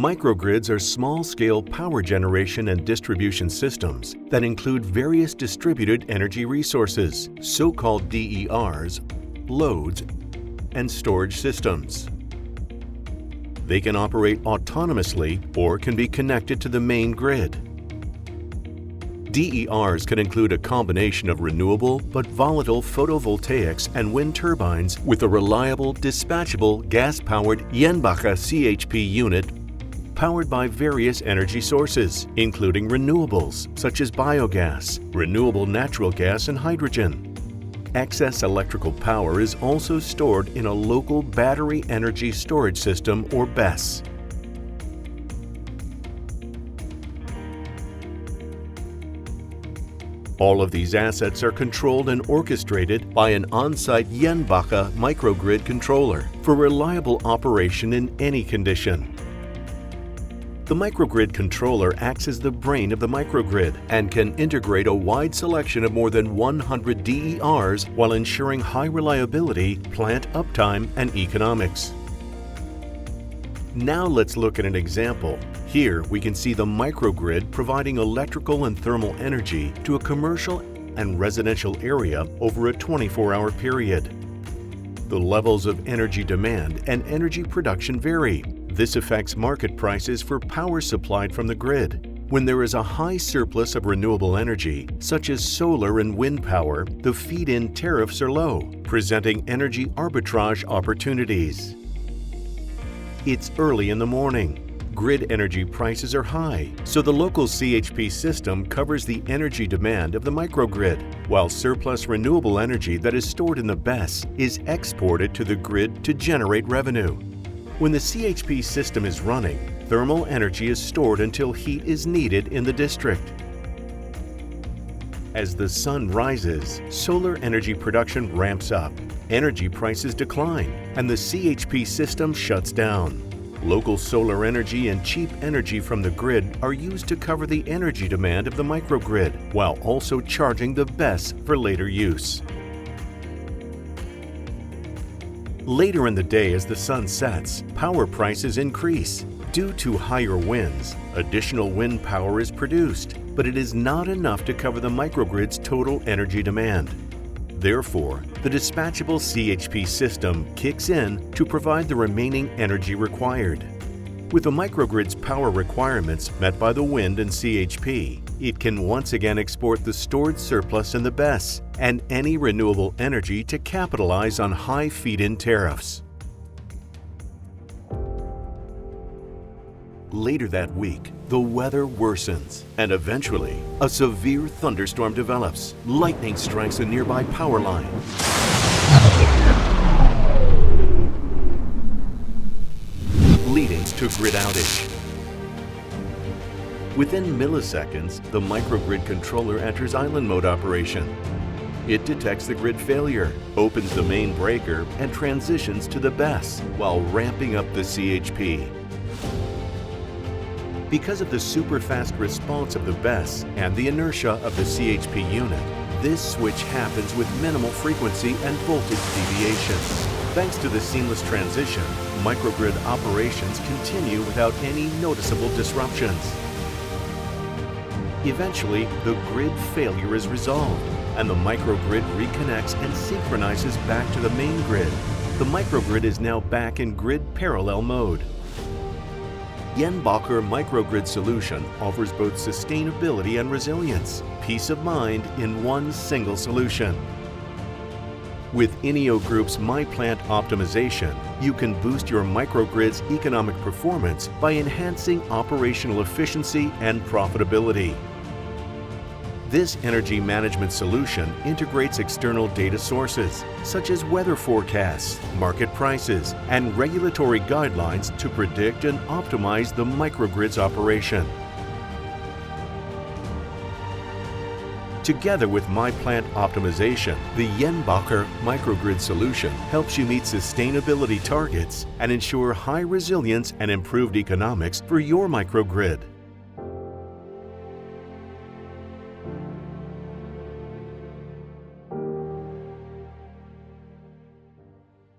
Microgrids are small-scale power generation and distribution systems that include various distributed energy resources, so-called DERs, loads, and storage systems. They can operate autonomously or can be connected to the main grid. DERs can include a combination of renewable but volatile photovoltaics and wind turbines with a reliable, dispatchable, gas-powered Jenbacher CHP unit powered by various energy sources, including renewables such as biogas, renewable natural gas, and hydrogen. Excess electrical power is also stored in a local battery energy storage system or BESS. All of these assets are controlled and orchestrated by an on-site Jenbacher microgrid controller for reliable operation in any condition. The microgrid controller acts as the brain of the microgrid and can integrate a wide selection of more than 100 DERs while ensuring high reliability, plant uptime, and economics. Now let's look at an example. Here we can see the microgrid providing electrical and thermal energy to a commercial and residential area over a 24-hour period. The levels of energy demand and energy production vary. This affects market prices for power supplied from the grid. When there is a high surplus of renewable energy, such as solar and wind power, the feed-in tariffs are low, presenting energy arbitrage opportunities. It's early in the morning. Grid energy prices are high, so the local CHP system covers the energy demand of the microgrid, while surplus renewable energy that is stored in the BESS is exported to the grid to generate revenue. When the CHP system is running, thermal energy is stored until heat is needed in the district. As the sun rises, solar energy production ramps up, energy prices decline, and the CHP system shuts down. Local solar energy and cheap energy from the grid are used to cover the energy demand of the microgrid, while also charging the BESS for later use. Later in the day, as the sun sets, power prices increase. Due to higher winds, additional wind power is produced, but it is not enough to cover the microgrid's total energy demand. Therefore, the dispatchable CHP system kicks in to provide the remaining energy required. With the microgrid's power requirements met by the wind and CHP, it can once again export the stored surplus in the BESS and any renewable energy to capitalize on high feed-in tariffs. Later that week, the weather worsens, and eventually, a severe thunderstorm develops. Lightning strikes a nearby power line. Leading to grid outage. Within milliseconds, the microgrid controller enters island mode operation. It detects the grid failure, opens the main breaker, and transitions to the BESS while ramping up the CHP. Because of the super-fast response of the BESS and the inertia of the CHP unit, this switch happens with minimal frequency and voltage deviations. Thanks to the seamless transition, microgrid operations continue without any noticeable disruptions. Eventually, the grid failure is resolved, and the microgrid reconnects and synchronizes back to the main grid. The microgrid is now back in grid parallel mode. Jenbacher Microgrid solution offers both sustainability and resilience, peace of mind in one single solution. With INNIO Group's myPlant optimization, you can boost your microgrid's economic performance by enhancing operational efficiency and profitability. This energy management solution integrates external data sources, such as weather forecasts, market prices, and regulatory guidelines to predict and optimize the microgrid's operation. Together with myPlant optimization, the Jenbacher microgrid solution helps you meet sustainability targets and ensure high resilience and improved economics for your microgrid.